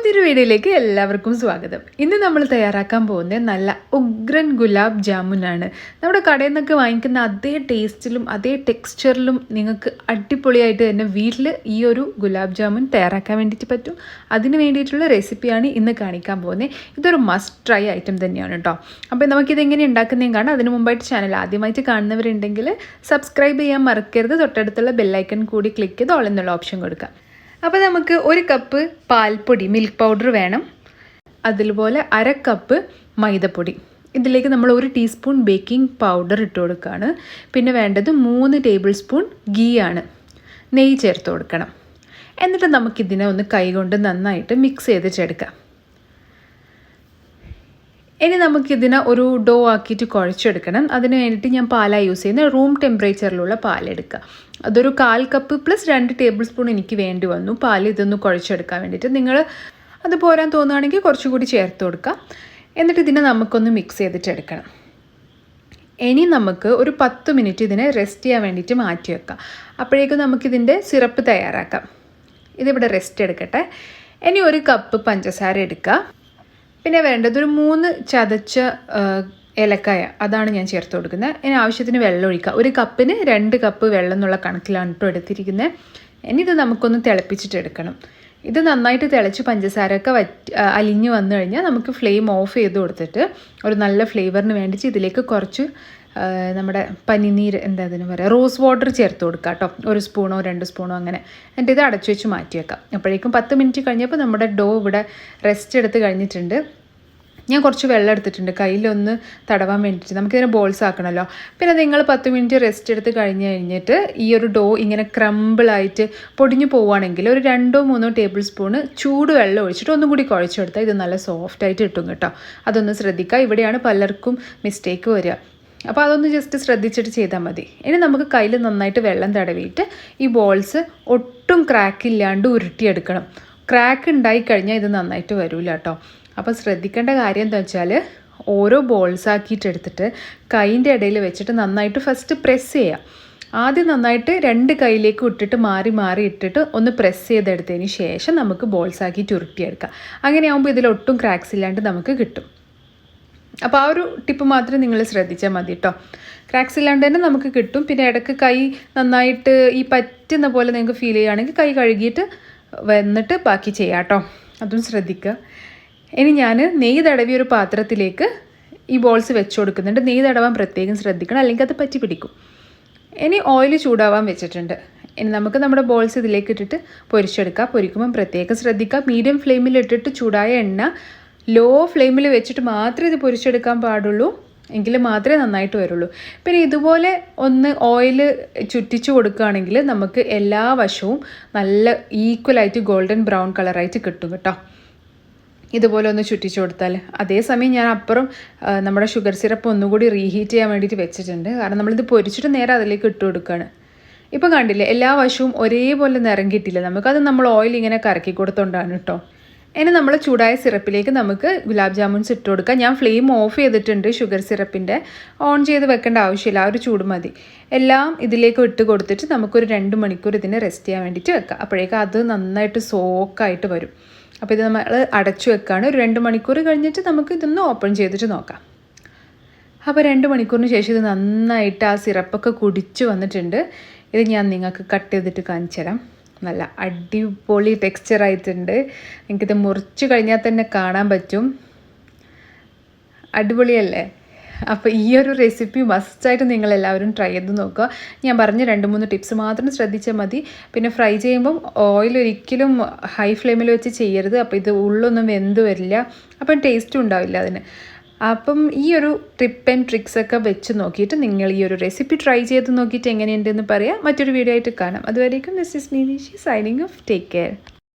പുതിയൊരു വീഡിയോയിലേക്ക് എല്ലാവർക്കും സ്വാഗതം. ഇന്ന് നമ്മൾ തയ്യാറാക്കാൻ പോകുന്നത് നല്ല ഉഗ്രൻ ഗുലാബ് ജാമുനാണ്. നമ്മുടെ കടയിൽ നിന്നൊക്കെ വാങ്ങിക്കുന്ന അതേ ടേസ്റ്റിലും അതേ ടെക്സ്ചറിലും നിങ്ങൾക്ക് അടിപൊളിയായിട്ട് തന്നെ വീട്ടിൽ ഈ ഒരു ഗുലാബ് ജാമുൻ തയ്യാറാക്കാൻ വേണ്ടിയിട്ട് പറ്റും. അതിന് വേണ്ടിയിട്ടുള്ള റെസിപ്പിയാണ് ഇന്ന് കാണിക്കാൻ പോകുന്നത്. ഇതൊരു മസ്റ്റ് ട്രൈ ഐറ്റം തന്നെയാണ് കേട്ടോ. അപ്പോൾ നമുക്കിതെങ്ങനെ ഉണ്ടാക്കുന്നതും കാണാം. അതിന് മുമ്പായിട്ട് ചാനൽ ആദ്യമായിട്ട് കാണുന്നവരുണ്ടെങ്കിൽ സബ്സ്ക്രൈബ് ചെയ്യാൻ മറക്കരുത്. തൊട്ടടുത്തുള്ള ബെല്ലൈക്കൺ കൂടി ക്ലിക്ക് ചെയ്ത് ഓൾ എന്നുള്ള ഓപ്ഷൻ കൊടുക്കാം. അപ്പോൾ നമുക്ക് 1 കപ്പ് പാൽപ്പൊടി മിൽക്ക് പൗഡർ വേണം. അതുപോലെ 1/2 കപ്പ് മൈദപ്പൊടി. ഇതിലേക്ക് നമ്മൾ 1 ടീസ്പൂൺ ബേക്കിംഗ് പൗഡർ ഇട്ട് കൊടുക്കുകയാണ്. പിന്നെ വേണ്ടത് 3 ടേബിൾ സ്പൂൺ ഗീ ആണ്. നെയ്യ് ചേർത്ത് കൊടുക്കണം. എന്നിട്ട് നമുക്കിതിനെ ഒന്ന് കൈകൊണ്ട് നന്നായിട്ട് മിക്സ് ചെയ്തിട്ടെടുക്കാം. ഇനി നമുക്കിതിനെ ഒരു ഡോ ആക്കിയിട്ട് കുഴച്ചെടുക്കണം. അതിന് വേണ്ടിയിട്ട് ഞാൻ പാലാണ് യൂസ് ചെയ്യുന്നത്. റൂം ടെമ്പറേച്ചറിലുള്ള പാലെടുക്കുക. അതൊരു 1/4 കപ്പ് പ്ലസ് 2 ടേബിൾ സ്പൂൺ എനിക്ക് വേണ്ടി വന്നു പാൽ ഇതൊന്ന് കുഴച്ചെടുക്കാൻ വേണ്ടിയിട്ട്. നിങ്ങൾ അത് പോരാൻ തോന്നുകയാണെങ്കിൽ കുറച്ചുകൂടി ചേർത്ത് കൊടുക്കുക. എന്നിട്ട് ഇതിനെ നമുക്കൊന്ന് മിക്സ് ചെയ്തിട്ടെടുക്കണം. ഇനി നമുക്ക് ഒരു 10 മിനിറ്റ് ഇതിനെ റെസ്റ്റ് ചെയ്യാൻ വേണ്ടിയിട്ട് മാറ്റി വെക്കാം. അപ്പോഴേക്കും നമുക്കിതിൻ്റെ സിറപ്പ് തയ്യാറാക്കാം. ഇതിവിടെ റെസ്റ്റ് എടുക്കട്ടെ. ഇനി 1 കപ്പ് പഞ്ചസാര എടുക്കുക. പിന്നെ വേണ്ടത് ഒരു 3 ചതച്ച ഏലക്കായ, അതാണ് ഞാൻ ചേർത്ത് കൊടുക്കുന്നത്. ഇനി ആവശ്യത്തിന് വെള്ളം ഒഴിക്കുക. 1 കപ്പിന് 2 കപ്പ് വെള്ളം എന്നുള്ള കണക്കിലാണ് കേട്ടോ എടുത്തിരിക്കുന്നത്. ഇനി ഇത് നമുക്കൊന്ന് തിളപ്പിച്ചിട്ടെടുക്കണം. ഇത് നന്നായിട്ട് തിളച്ച് പഞ്ചസാരയൊക്കെ അലിഞ്ഞ് വന്നു കഴിഞ്ഞാൽ നമുക്ക് ഫ്ലെയിം ഓഫ് ചെയ്ത് കൊടുത്തിട്ട് ഒരു നല്ല ഫ്ലേവറിന് വേണ്ടിയിട്ട് ഇതിലേക്ക് കുറച്ച് നമ്മുടെ പനിനീര് അതിന് പറയുക റോസ് വാട്ടർ ചേർത്ത് കൊടുക്കുക കേട്ടോ. 1 സ്പൂണോ 2 സ്പൂണോ അങ്ങനെ. എന്നിട്ട് ഇത് അടച്ചു വെച്ച് മാറ്റി വെക്കാം. അപ്പോഴേക്കും 10 മിനിറ്റ് കഴിഞ്ഞപ്പോൾ നമ്മുടെ ഡോ ഇവിടെ റെസ്റ്റ് എടുത്ത് കഴിഞ്ഞിട്ടുണ്ട്. ഞാൻ കുറച്ച് വെള്ളം എടുത്തിട്ടുണ്ട് കയ്യിലൊന്ന് തടവാൻ വേണ്ടിയിട്ട്. നമുക്കിതിനെ ബോൾസ് ആക്കണമല്ലോ. പിന്നെ നിങ്ങൾ 10 മിനിറ്റ് റെസ്റ്റ് എടുത്ത് കഴിഞ്ഞിട്ട് ഈ ഒരു ഡോ ഇങ്ങനെ ക്രംബിളായിട്ട് പൊടിഞ്ഞു പോവുകയാണെങ്കിൽ ഒരു 2-3 ടേബിൾ സ്പൂണ് ചൂട് വെള്ളം ഒഴിച്ചിട്ട് ഒന്നും കൂടി കുഴച്ചെടുത്താൽ ഇത് നല്ല സോഫ്റ്റായിട്ട് കിട്ടും കേട്ടോ. അതൊന്ന് ശ്രദ്ധിക്കുക. ഇവിടെയാണ് പലർക്കും മിസ്റ്റേക്ക് വരിക. അപ്പോൾ അതൊന്ന് ജസ്റ്റ് ശ്രദ്ധിച്ചിട്ട് ചെയ്താൽ മതി. ഇനി നമുക്ക് കയ്യിൽ നന്നായിട്ട് വെള്ളം തടവിയിട്ട് ഈ ബോൾസ് ഒട്ടും ക്രാക്ക് ഇല്ലാണ്ട് ഉരുട്ടിയെടുക്കണം. ക്രാക്ക് ഉണ്ടായി കഴിഞ്ഞാൽ ഇത് നന്നായിട്ട് വരില്ല കേട്ടോ. അപ്പോൾ ശ്രദ്ധിക്കേണ്ട കാര്യം എന്താ വെച്ചാൽ ഓരോ ബോൾസ് ആക്കിയിട്ട് എടുത്തിട്ട് കൈൻ്റെ ഇടയിൽ വെച്ചിട്ട് നന്നായിട്ട് ഫസ്റ്റ് പ്രസ് ചെയ്യുക. ആദ്യം നന്നായിട്ട് 2 കൈയിലേക്ക് ഇട്ടിട്ട് മാറി മാറി ഇട്ടിട്ട് ഒന്ന് പ്രസ് ചെയ്തെടുത്തതിന് ശേഷം നമുക്ക് ബോൾസ് ആക്കിയിട്ട് ഉരുട്ടിയെടുക്കാം. അങ്ങനെയാകുമ്പോൾ ഇതിലൊട്ടും ക്രാക്സ് ഇല്ലാണ്ട് നമുക്ക് കിട്ടും. അപ്പോൾ ആ ഒരു ടിപ്പ് മാത്രം നിങ്ങൾ ശ്രദ്ധിച്ചാൽ മതി കേട്ടോ. ക്രാക്സ് ഇല്ലാണ്ട് തന്നെ നമുക്ക് കിട്ടും. പിന്നെ ഇടയ്ക്ക് കൈ നന്നായിട്ട് ഈ പറ്റുന്ന പോലെ നിങ്ങൾക്ക് ഫീൽ ചെയ്യുകയാണെങ്കിൽ കൈ കഴുകിയിട്ട് വന്നിട്ട് ബാക്കി ചെയ്യാം കേട്ടോ. അതും ശ്രദ്ധിക്കുക. ഇനി ഞാൻ നെയ്യ് തടവിയ ഒരു പാത്രത്തിലേക്ക് ഈ ബോൾസ് വെച്ച് കൊടുക്കുന്നുണ്ട്. നെയ്യ് തടവാൻ പ്രത്യേകം ശ്രദ്ധിക്കണം, അല്ലെങ്കിൽ അത് പറ്റി പിടിക്കും. ഇനി ഓയിൽ ചൂടാവാൻ വെച്ചിട്ടുണ്ട്. ഇനി നമുക്ക് നമ്മുടെ ബോൾസ് ഇതിലേക്ക് ഇട്ടിട്ട് പൊരിച്ചെടുക്കാം. പൊരിക്കുമ്പം പ്രത്യേകം ശ്രദ്ധിക്കുക. മീഡിയം ഫ്ലെയിമിൽ ഇട്ടിട്ട് ചൂടായ എണ്ണ ലോ ഫ്ലെയിമിൽ വെച്ചിട്ട് മാത്രമേ ഇത് പൊരിച്ചെടുക്കാൻ പാടുള്ളൂ. എങ്കിൽ മാത്രമേ നന്നായിട്ട് വരുള്ളൂ. പിന്നെ ഇതുപോലെ ഒന്ന് ഓയിൽ ചുറ്റിച്ച് കൊടുക്കുകയാണെങ്കിൽ നമുക്ക് എല്ലാ വശവും നല്ല ഈക്വലായിട്ട് ഗോൾഡൻ ബ്രൗൺ കളറായിട്ട് കിട്ടും കേട്ടോ. ഇതുപോലെ ഒന്ന് ചുറ്റിച്ച് കൊടുത്താൽ. അതേസമയം ഞാൻ അപ്പുറം നമ്മുടെ ഷുഗർ സിറപ്പ് ഒന്നുകൂടി റീഹീറ്റ് ചെയ്യാൻ വേണ്ടിയിട്ട് വെച്ചിട്ടുണ്ട്. കാരണം നമ്മളിത് പൊരിച്ചിട്ട് നേരെ അതിലേക്ക് ഇട്ട് കൊടുക്കുകയാണ്. ഇപ്പം കണ്ടില്ലേ, എല്ലാ വശവും ഒരേപോലെ നിറം കിട്ടില്ല. നമുക്കത് നമ്മൾ ഓയിൽ ഇങ്ങനെ കറക്കി കൊടുത്തോണ്ടാണ് കേട്ടോ. ഇനി നമ്മൾ ചൂടായ സിറപ്പിലേക്ക് നമുക്ക് ഗുലാബ് ജാമുൻസ് ഇട്ട് കൊടുക്കാം. ഞാൻ ഫ്ലെയിം ഓഫ് ചെയ്തിട്ടുണ്ട് ഷുഗർ സിറപ്പിൻ്റെ. ഓൺ ചെയ്ത് വെക്കേണ്ട ആവശ്യമില്ല, ആ ഒരു ചൂട് മതി. എല്ലാം ഇതിലേക്ക് ഇട്ട് കൊടുത്തിട്ട് നമുക്കൊരു 2 മണിക്കൂർ ഇതിനെ റെസ്റ്റ് ചെയ്യാൻ വേണ്ടിയിട്ട് വെക്കാം. അപ്പോഴേക്കും അത് നന്നായിട്ട് സോക്കായിട്ട് വരും. അപ്പോൾ ഇത് നമ്മൾ അടച്ചു വെക്കുകയാണ്. ഒരു 2 മണിക്കൂർ കഴിഞ്ഞിട്ട് നമുക്ക് ഇതൊന്ന് ഓപ്പൺ ചെയ്തിട്ട് നോക്കാം. അപ്പോൾ 2 മണിക്കൂറിന് ശേഷം ഇത് നന്നായിട്ട് ആ സിറപ്പൊക്കെ കുടിച്ച് വന്നിട്ടുണ്ട്. ഇത് ഞാൻ നിങ്ങൾക്ക് കട്ട് ചെയ്തിട്ട് കാണിച്ചു തരാം. നല്ല അടിപൊളി ടെക്സ്ചറായിട്ടുണ്ട്. എനിക്കിത് മുറിച്ച് കഴിഞ്ഞാൽ തന്നെ കാണാൻ പറ്റും. അടിപൊളിയല്ലേ? അപ്പോൾ ഈ ഒരു റെസിപ്പി മസ്റ്റായിട്ട് നിങ്ങളെല്ലാവരും ട്രൈ ചെയ്ത് നോക്കുക. ഞാൻ പറഞ്ഞ 2-3 ടിപ്സ് മാത്രം ശ്രദ്ധിച്ചാൽ മതി. പിന്നെ ഫ്രൈ ചെയ്യുമ്പം ഓയിൽ ഒരിക്കലും ഹൈ ഫ്ലെയിമിൽ വെച്ച് ചെയ്യരുത്. അപ്പോൾ ഇത് ഉള്ളൊന്നും വെന്ത് വരില്ല. അപ്പം ടേസ്റ്റും ഉണ്ടാവില്ല അതിന്. അപ്പം ഈ ഒരു ടിപ്പ് ആൻഡ് ട്രിക്സൊക്കെ വെച്ച് നോക്കിയിട്ട് നിങ്ങൾ ഈ ഒരു റെസിപ്പി ട്രൈ ചെയ്ത് നോക്കിയിട്ട് എങ്ങനെയുണ്ടെന്ന് പറയാം. മറ്റൊരു വീഡിയോ ആയിട്ട് കാണാം. അതുവരേക്കും this is me signing off. Take care.